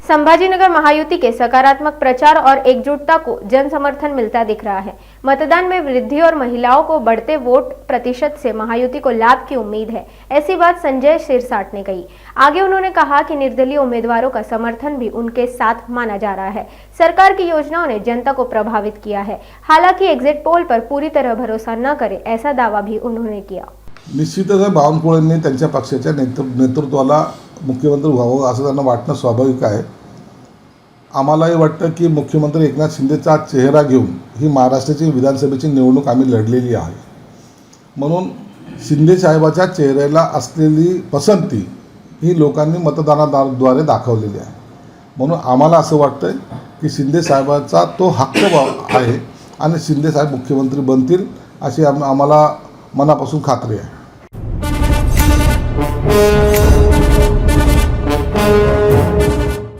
संभाजीनगर महायुति के सकारात्मक प्रचार और एकजुटता को जन समर्थन मिलता दिख रहा है। मतदान में वृद्धि और महिलाओं को बढ़ते वोट प्रतिशत से महायुति को लाभ की उम्मीद है, ऐसी बात संजय सिरसाट ने कही। आगे उन्होंने कहा कि निर्दलीय उम्मीदवारों का समर्थन भी उनके साथ माना जा रहा है। सरकार की योजनाओं ने जनता को प्रभावित किया है। हालांकि एग्जिट पोल पर पूरी तरह भरोसा न करें, ऐसा दावा भी उन्होंने किया। निश्चितच बावनकुळेंनी त्यांच्या पक्षाच्या नेतृत्वाला मुख्यमंत्री व्हावं असं त्यांना वाटणं स्वाभाविक आहे। आम्हालाही वाटतं की मुख्यमंत्री एकनाथ शिंदेचा चेहरा घेऊन ही महाराष्ट्राची विधानसभेची निवडणूक आम्ही लढलेली आहे, म्हणून शिंदे साहेबाच्या चेहऱ्याला असलेली पसंती ही लोकांनी मतदानाद्वारे दाखवलेली आहे। म्हणून आम्हाला असं वाटतं की शिंदे साहेबाचा तो हक्क आहे आणि शिंदे साहेब मुख्यमंत्री बनतील अशी आम्हाला मनापासून खात्री आहे।